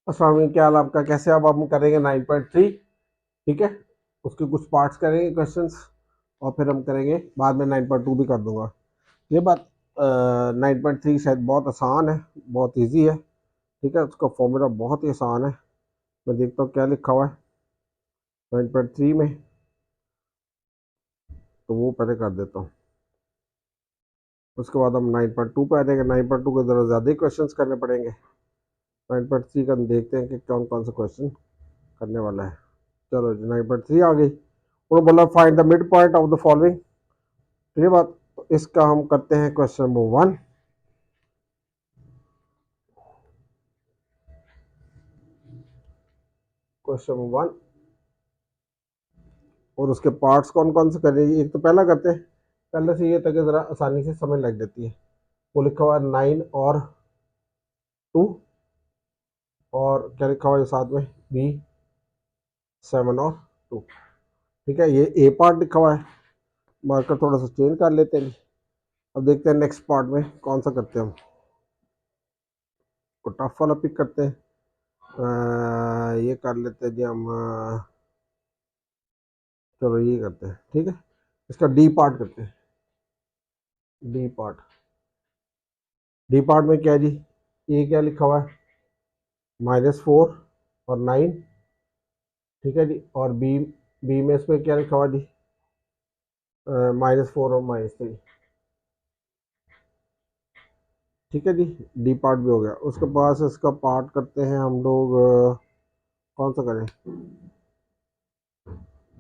अस्सलाम वालेकुम, क्या हाल आपका, कैसे अब हम करेंगे 9.3। ठीक है, उसके कुछ पार्ट्स करेंगे क्वेश्चंस, और फिर हम करेंगे बाद में 9.2 भी कर दूंगा। ये बात 9.3 शायद बहुत आसान है, बहुत इजी है। ठीक है, उसका फॉर्मूला बहुत ही आसान है। मैं देखता हूँ क्या लिखा हुआ है 9.3 में, तो वो पहले कर देता हूँ। उसके बाद हम 9.2 पे आ जाएंगे। 9.2 के ज़रा ज़्यादा ही क्वेश्चन करने पड़ेंगे। 9.3 का देखते हैं कि कौन कौन सा क्वेश्चन करने वाला है। चलो जी, 9.3 आ गई। उन्होंने बोला find the mid point of the following. तो ये बात, तो इसका हम करते हैं क्वेश्चन नंबर 1। क्वेश्चन नंबर 1 और उसके पार्ट्स कौन कौन से करेंगे। एक तो पहला करते हैं, पहले से ये ताकि ज़रा आसानी से समझ लग जाती है। वो लिखा हुआ है 9 और 2, और क्या लिखा हुआ है साथ में, बी 7 और 2। ठीक है, ये ए पार्ट लिखा हुआ है। मार्कर थोड़ा सा चेंज कर लेते हैं। अब देखते हैं नेक्स्ट पार्ट में कौन सा करते हैं हम। को टफ वाला पिक करते हैं। ये कर लेते हैं जी हम। चलो ये करते हैं, ठीक है। इसका डी पार्ट करते हैं। डी पार्ट, डी पार्ट में क्या है जी, ए क्या लिखा हुआ है, -4 और 9। ठीक है जी, और बी, बी में इसमें क्या लिखा हुआ जी, -4 और -3। ठीक है जी, डी पार्ट भी हो गया। उसके बाद इसका पार्ट करते हैं हम लोग। कौन सा करें,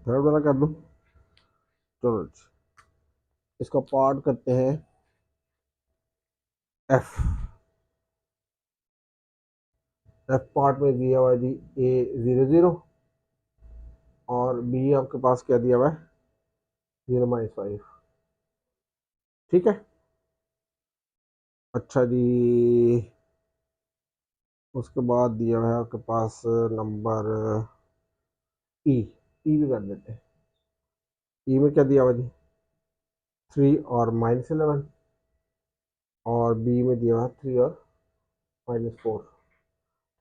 थर्ड वाला कर दूं। चलो जी, इसका पार्ट करते हैं एफ। एफ पार्ट में दिया हुआ है जी A00, और बी आपके पास क्या दिया हुआ है, 0-5। ठीक है, अच्छा जी। उसके बाद दिया हुआ है आपके पास नंबर ई। ई भी कर देते हैं। ई में क्या दिया हुआ जी, 3 और -11, और बी में दिया हुआ है 3 और -4।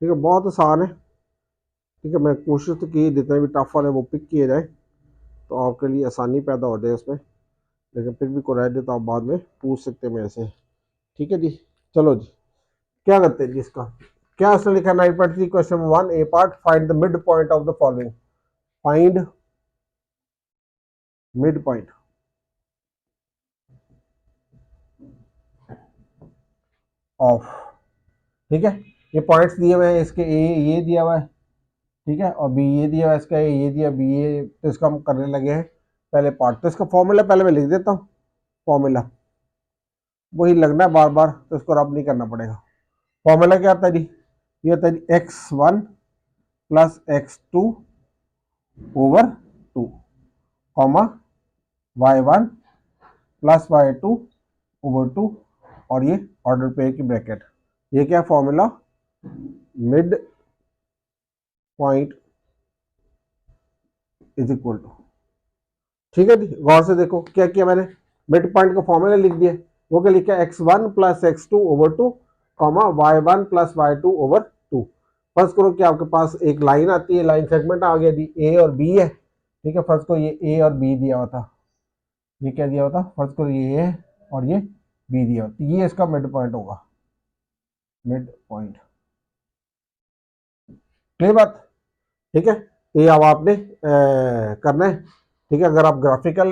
ठीक है, बहुत आसान है। ठीक है, मैं कोशिश तो की जितने भी टफ वाले वो पिक किए जाए, तो आपके लिए आसानी पैदा हो जाए उसमें। लेकिन फिर भी कोई रह जाए तो आप बाद में पूछ सकते हैं मेरे से। ठीक है जी, चलो जी, क्या करते हैं जी इसका। क्या उसने लिखा 9.3 question 1 A part, find the mid point of the following. Find mid point of. ठीक है, ये पॉइंट्स दिए हुए हैं, इसके ए ये दिया हुआ है, ठीक है, और बी ये दिया हुआ है, इसका ए ये दिया, बी ये। तो इसका हम करने लगे हैं पहले पार्ट। तो इसका फॉर्मूला पहले मैं लिख देता हूँ। फॉर्मूला वही लगना है बार बार, तो इसको रब नहीं करना पड़ेगा। फॉर्मूला क्या आता है जी, ये होता है जी x1 प्लस x2 ओवर 2, कॉमा y1 प्लस y2 ओवर 2, और ये ऑर्डर पेयर की ब्रैकेट। ये क्या formula, mid point is equal to. ठीक है जी, गौर से देखो क्या किया मैंने, मिड पॉइंट का फॉर्मूला लिख दिया। वो क्या लिखा है, x1 प्लस x2 ओवर 2, कॉमा y1 plus y2 over 2। First करो कि आपके पास एक लाइन आती है, लाइन सेगमेंट आ गया जी, ए और बी है। ठीक है, फर्स्ट को ये ए और बी दिया हुआ था। ये क्या दिया हुआ था, फर्स्ट को ये है और ये बी दिया हुआ, ये इसका मिड पॉइंट होगा। मिड पॉइंट, क्लियर बात। ठीक है, तो ये अब आपने करना है। ठीक है, अगर आप ग्राफिकल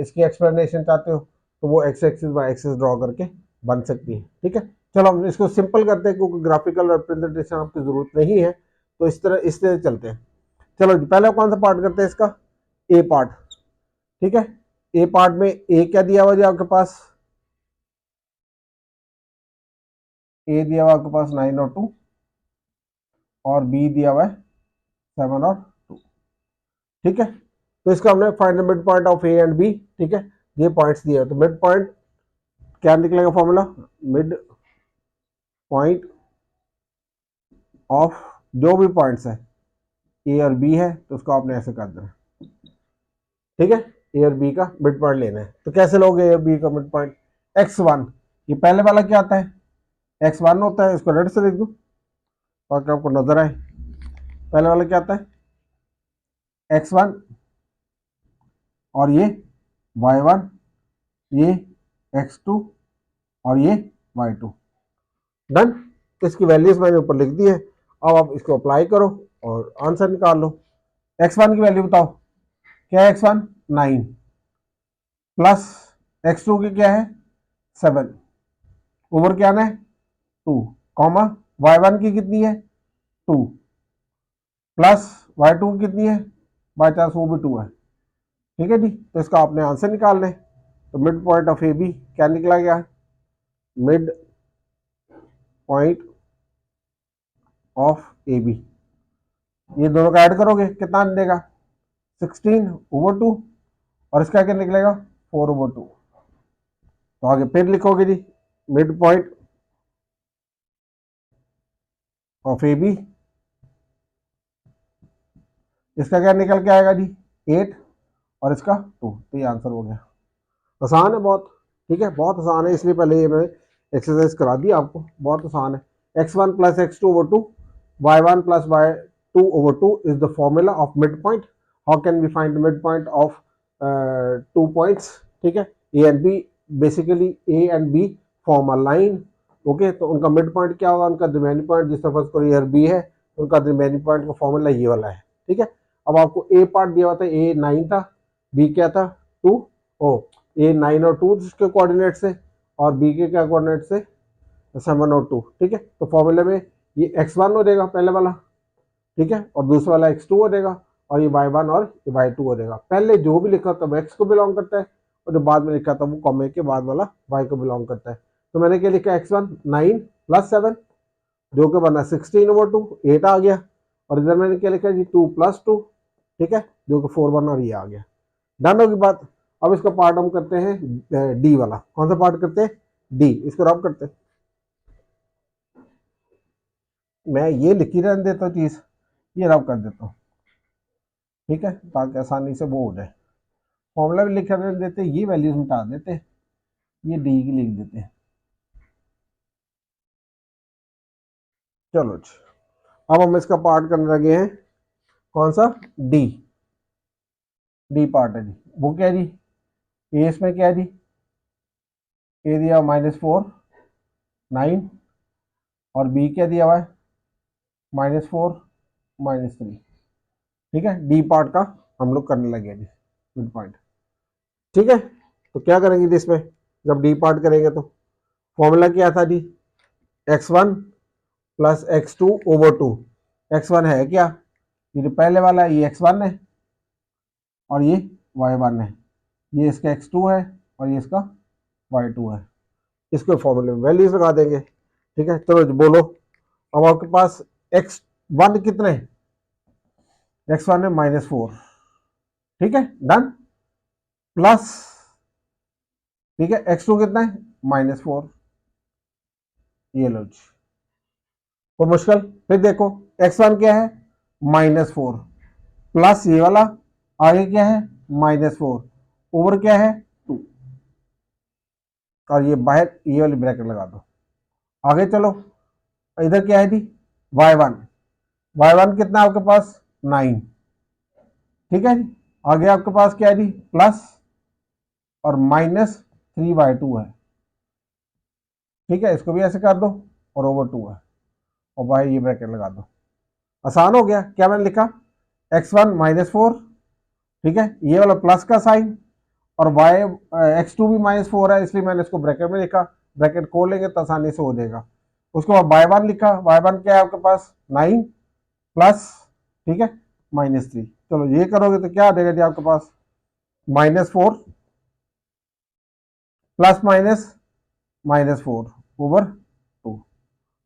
इसकी एक्सप्लेनेशन चाहते हो, तो वो x axis y axis draw करके बन सकती है। ठीक है, चलो हम इसको सिंपल करते हैं, क्योंकि ग्राफिकल रिप्रेजेंटेशन आपकी जरूरत नहीं है, तो इस तरह चलते हैं। चलो जी, पहले कौन सा पार्ट करते हैं इसका, ए पार्ट। ठीक है, ए पार्ट में ए क्या दिया हुआ जी आपके पास, ए दिया हुआ आपके पास 9 और 2, और बी दिया हुआ है 7 और 2। ठीक है, तो इसका हमने find the mid point of A and B. ठीक है, ये पॉइंट्स दिए तो मिड पॉइंट क्या निकलेगा फॉर्मूला, मिड पॉइंट ऑफ जो भी पॉइंट्स है, ए और बी है, तो उसको आपने ऐसे कर देना। ठीक है, ए और बी का मिड पॉइंट लेना है, तो कैसे लोगे ए और बी का मिड पॉइंट, x1, ये पहले वाला क्या आता है, x1 होता है, इसको रेड से लिख दूं, ताकि आपको नजर आए। पहले वाला क्या आता है, x1 और ये y1, ये x2 और ये y2। डन। इसकी वैल्यूज मैंने ऊपर लिख दी है। अब आप इसको अप्लाई करो और आंसर निकाल लो। x1 की वैल्यू बताओ, क्या है x1, 9 प्लस x2 की क्या है 7 ओवर क्या है 2 कॉमा y1 की कितनी है 2 प्लस y2 की कितनी है, बाई चांस वो भी 2 है। ठीक है जी, तो इसका आपने आंसर निकाल लें। तो mid point of A B क्या निकला गया, mid point of A B. ये दोनों का ऐड करोगे कितना देगा 16/2 और इसका क्या निकलेगा 4/2। तो आगे फिर लिखोगे जी mid point of A B, इसका क्या निकल के आएगा जी 8 और इसका 2। तो ये आंसर हो गया। आसान है बहुत, ठीक है, बहुत आसान है, इसलिए पहले ये मैंने एक्सरसाइज करा दी आपको। बहुत आसान है। x1 plus x2/2 y1 plus y2/2 is the formula of mid point. How can we find mid point of 2 points. ठीक है, A and B, basically A and B form a line. Okay, तो उनका mid point क्या होगा, उनका दरमियानी point जिस तरफ कोई इधर बी है, उनका दरमियानी पॉइंट का फॉर्मूला ये वाला है। ठीक है, अब आपको ए पार्ट दिया हुआ था, ए 9 था, बी क्या था 2। ओ, ए 9 और 2 के कोऑर्डिनेट से और बी के क्या कोऑर्डिनेट से 7 और 2। ठीक है, तो फॉर्मूले में ये x1 हो जाएगा पहले वाला, ठीक है, और दूसरा वाला x2 हो जाएगा और ये y1 और ये y2 हो जाएगा। पहले जो भी लिखा था वो x को बिलोंग करता है और जो बाद में लिखा था वो कॉमे के बाद वाला y को बिलोंग करता है। तो मैंने क्या लिखा x1 9 प्लस 7 जो कि बना 16/2 8 आ गया, और इधर मैंने क्या लिखा जी 2 प्लस 2, ठीक है, जो कि 4 बना और ये आ गया। डन होगी बात। अब इसका पार्ट हम करते हैं डी वाला। कौन सा पार्ट करते हैं, डी। इसको रब करते हैं। मैं ये लिखी रहने देता हूँ चीज, ये रब कर देता हूँ, ठीक है, ताकि आसानी से वो हो जाए। फॉर्मूला भी लिख रहने देते, ये वैल्यूज मिटा देते, ये डी की लिख देते हैं। चलो जी, अब हम इसका पार्ट करने लगे हैं। कौन सा, डी। डी पार्ट है जी, वो क्या है जी, ए इसमें क्या है जी, ए दिया -4 9 और बी क्या दिया हुआ है -4 -3। ठीक है, डी पार्ट का हम लोग करने लगे जी मिड पॉइंट। ठीक है, तो क्या करेंगे जी इसमें, जब डी पार्ट करेंगे तो फॉर्मूला क्या था जी, x1 प्लस x2/2। x1 है क्या, ये जो पहले वाला है ये x1 है और ये y1 है, ये इसका x2 है और ये इसका y2 है। इसको फॉर्मूले में वैल्यूज लगा देंगे। ठीक है, चलो बोलो। अब आपके पास x1 कितने, x1 है -4, ठीक है, डन, प्लस, ठीक है, x2 कितना है -4, ये लो जी, कोई मुश्किल। फिर देखो x1 क्या है -4 प्लस ये वाला आगे क्या है -4 ओवर क्या है 2, और ये बाहर ये वाली ब्रैकेट लगा दो। आगे चलो, इधर क्या है जी y1, y1 कितना है आपके पास 9, ठीक है जी। आगे आपके पास क्या है जी प्लस और -3/2 है, ठीक है, इसको भी ऐसे कर दो और ओवर 2 है और बाहर ये ब्रैकेट लगा दो। आसान हो गया। क्या मैंने लिखा x1 -4, ठीक है, ये वाला प्लस का साइन और x2 भी -4 है, इसलिए मैंने इसको ब्रैकेट में लिखा। ब्रैकेट खोल लेंगे तो आसानी से हो जाएगा। उसके बाद y1 लिखा, y1 क्या है आपके पास 9 प्लस, ठीक है, -3। चलो ये करोगे तो क्या आ जाएगा जी आपके पास -4 प्लस -4 ओवर 2।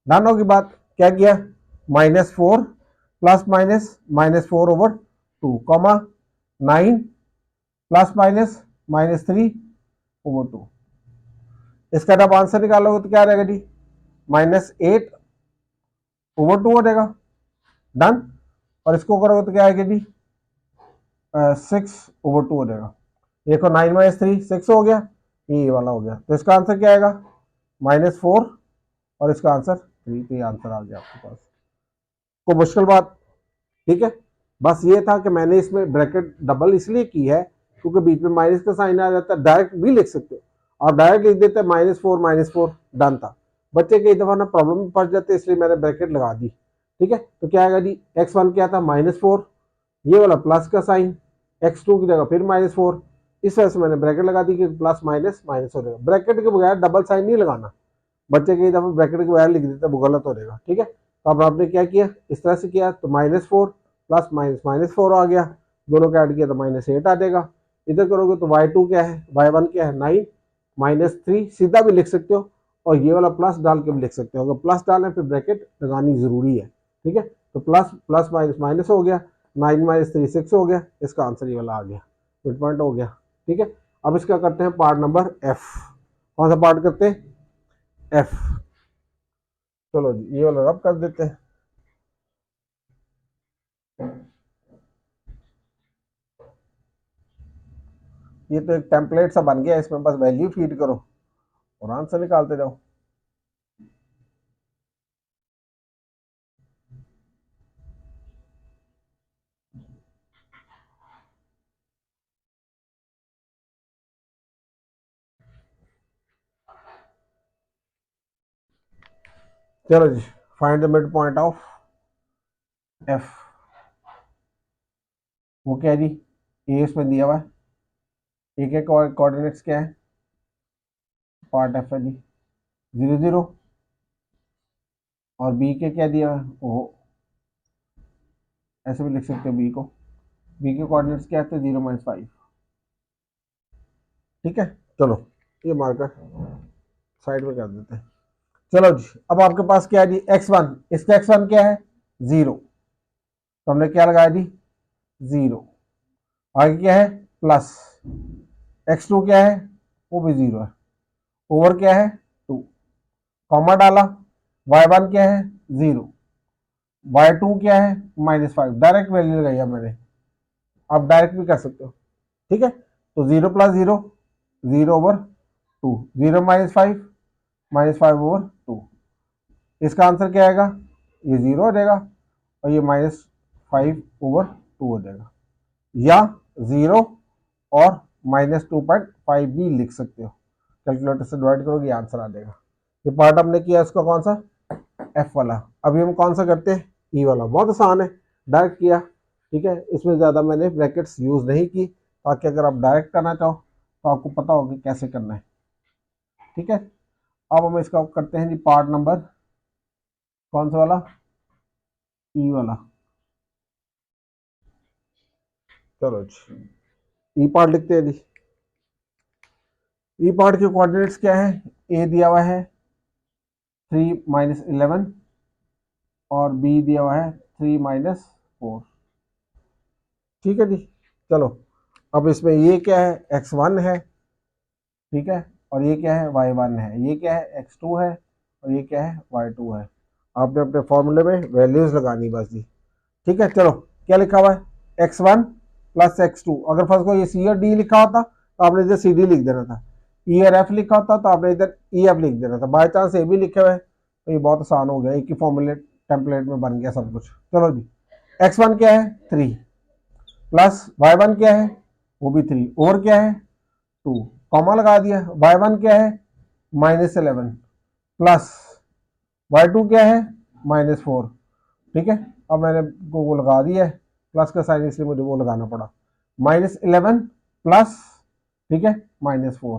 डन होगी बात। क्या किया -4 प्लस -4 ओवर 2 कॉमा 9 प्लस -3/2। इसका जब आंसर निकालोगे तो क्या रहेगा जी -8/2 हो जाएगा। डन। और इसको करोगे तो क्या आएगा जी 6/2 हो जाएगा। देखो 9 - 3 6 हो गया, ये वाला हो गया। तो इसका आंसर क्या आएगा -4 और इसका आंसर 3। तो ये आंसर आ गया आपके पास। कोई मुश्किल बात? ठीक है, बस ये था कि मैंने इसमें ब्रैकेट डबल इसलिए की है क्योंकि बीच में माइनस का साइन आ जाता है। डायरेक्ट भी लिख सकते हो, आप डायरेक्ट लिख देते -4 डन था। बच्चे कई दफा ना प्रॉब्लम में फंस जाते, इसलिए मैंने ब्रैकेट लगा दी। ठीक है, तो क्या आएगा जी, x1 क्या था -4, ये वाला प्लस का साइन, x2 की जगह फिर -4, इस वजह से मैंने ब्रैकेट लगा दी कि प्लस माइनस माइनस हो जाएगा। ब्रैकेट के बगैर डबल साइन नहीं लगाना, बच्चे कई दफा ब्रैकेट के बगैर लिख देते हैं, वो गलत हो जाएगा। ठीक है, तो अब आपने क्या किया, इस तरह से किया तो -4 प्लस माइनस -4 आ गया, दोनों का ऐड किया तो -8 आ जाएगा। इधर करोगे तो y2 क्या है, y1 क्या है 9, -3 सीधा भी लिख सकते हो, और ये वाला प्लस डाल के भी लिख सकते हो। अगर प्लस डालें फिर ब्रैकेट लगानी जरूरी है। ठीक है, तो प्लस प्लस माइनस माइनस हो गया, 9 -3 6 हो गया, इसका आंसर ये वाला आ गया, मिड पॉइंट हो गया। ठीक है, अब इसका करते हैं पार्ट नंबर एफ। कौन सा पार्ट करते हैं, एफ। चलो जी, ये वाला रब कर देते हैं। ये तो एक टेम्पलेट सा बन गया, इसमें बस वैल्यू फीड करो और आंसर निकालते जाओ। चलो जी, find the mid point of F. वो क्या है जी, ए इसमें दिया हुआ है, ए के कोऑर्डिनेट्स क्या है, पार्ट एफ है जी 0 0, और बी के क्या दिया है, वो ऐसे भी लिख सकते हो बी को, बी के कोऑर्डिनेट्स क्या आते हैं 0 -5। ठीक है, चलो ये मार्कर साइड में कर देते हैं। चलो जी, अब आपके पास क्या है जी, x1, इसका x1 क्या है 0, तो हमने क्या लगाया जी 0, आगे क्या है प्लस, x2 क्या है वो भी 0 है, ओवर क्या है 2, कॉमा डाला, y1 क्या है 0, y2 क्या है -5, डायरेक्ट वैल्यू लगाई है मैंने, आप डायरेक्ट भी कर सकते हो। ठीक है, तो 0 + 0 0/2, 0 -5 -5/2, इसका आंसर क्या आएगा, ये 0 हो जाएगा और ये -5/2 हो जाएगा, या 0 और -2.5 भी लिख सकते हो। कैलकुलेटर से डिवाइड करोगे आंसर आ जाएगा। ये पार्ट हमने किया इसका कौन सा, एफ वाला। अभी हम कौन सा करते हैं, ई वाला। बहुत आसान है, डायरेक्ट किया। ठीक है, इसमें ज़्यादा मैंने ब्रैकेट्स यूज़ नहीं की, ताकि अगर आप डायरेक्ट करना चाहो तो आपको पता होगा कैसे करना है। ठीक है, अब हम इसका करते हैं जी पार्ट नंबर कौन सा वाला, ई वाला। चलो जी, ई पार्ट लिखते हैं जी। ई पार्ट के कोऑर्डिनेट्स क्या है, ए दिया हुआ है 3 -11 और बी दिया हुआ है 3 -4। ठीक है जी, चलो अब इसमें ये क्या है, x1 है, ठीक है, और ये क्या है y1 है, ये क्या है x2 है, और ये क्या है y2 है। आपने अपने फॉर्मूले में वैल्यूज लगानी बस जी। ठीक है, चलो क्या लिखा हुआ है x1 + x2। अगर फर्स्ट को ये सी और डी लिखा होता तो आपने इधर सी डी लिख देना था, ई और एफ लिखा होता तो आपने इधर ई एफ लिख देना था। बाई चांस ए भी लिखे हुए तो ये बहुत आसान हो गया, एक ही फॉर्मूले टेम्पलेट में बन गया सब कुछ। चलो जी, x1 क्या है 3 प्लस y1 क्या है वो भी 3, और क्या है 2, कॉमा लगा दिया। y1 क्या है -11 प्लस y2 क्या है -4। ठीक है, अब मैंने वो लगा दिया है, प्लस का साइन इसलिए मुझे वो लगाना पड़ा, -11 प्लस, ठीक है -4,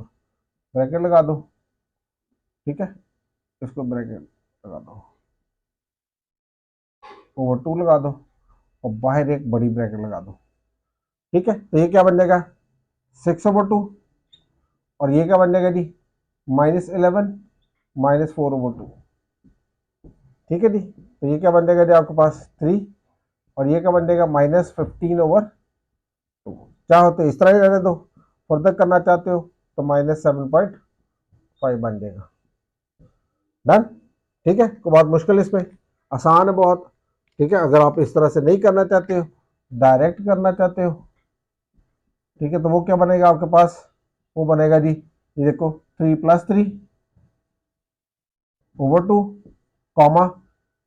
ब्रैकेट लगा दो। ठीक है, इसको ब्रैकेट लगा दो, /2 लगा दो, और बाहर एक बड़ी ब्रैकेट लगा दो। ठीक है, तो ये क्या बन जाएगा 6/2, और ये क्या बन जाएगा जी -11 -4/2। ठीक है जी, तो ये क्या बन जाएगा जी आपके पास 3, और ये क्या बन जाएगा -15/2। चाहो तो इस तरह ही रहने दो, फर्दर करना चाहते हो तो -7.5 बन जाएगा। डन। ठीक है, कोई बात मुश्किल इसमें, आसान है बहुत। ठीक है, अगर आप इस तरह से नहीं करना चाहते हो, डायरेक्ट करना चाहते हो, ठीक है, तो वो क्या बनेगा आपके पास, वो बनेगा जी ये देखो 3 + 3/2, कॉमा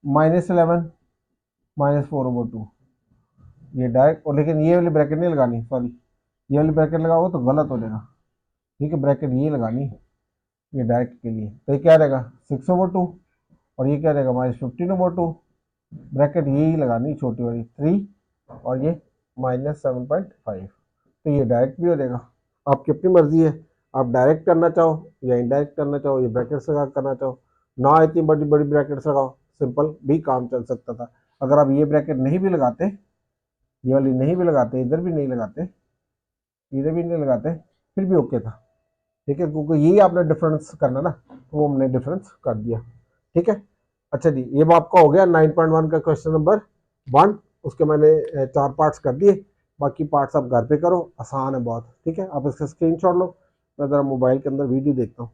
-11 -4/2 ये डायरेक्ट, और लेकिन ये वाली ब्रैकेट नहीं लगानी, सॉरी ये वाली ब्रैकेट लगाओ तो गलत हो जाएगा। ठीक है, ब्रैकेट ये लगानी, ये डायरेक्ट के लिए, तो ये क्या रहेगा 6/2 और ये क्या रहेगा -15/2, ब्रैकेट यही लगानी छोटी वाली 3 और ये -7.5, तो ये डायरेक्ट भी हो जाएगा। आपकी अपनी मर्जी है, आप डायरेक्ट करना चाहो या इनडायरेक्ट करना चाहो, ये ब्रैकेट्स लगा करना चाहो, ना इतनी बड़ी बड़ी ब्रैकेट्स लगाओ, सिंपल भी काम चल सकता था। अगर आप ये ब्रैकेट नहीं भी लगाते, ये वाली नहीं भी लगाते, इधर भी नहीं लगाते, इधर भी नहीं लगाते, फिर भी ओके था। ठीक है, क्योंकि यही आपने डिफरेंस करना ना, तो वो हमने डिफरेंस कर दिया। ठीक है, अच्छा जी, ये आपका हो गया 9.1 का क्वेश्चन नंबर 1। उसके मैंने 4 पार्ट्स कर दिए, बाकी पार्ट्स आप घर पे करो, आसान है बहुत। ठीक है, आप इसका स्क्रीनशॉट लो, मैं ज़रा मोबाइल के अंदर वीडियो देखता हूँ।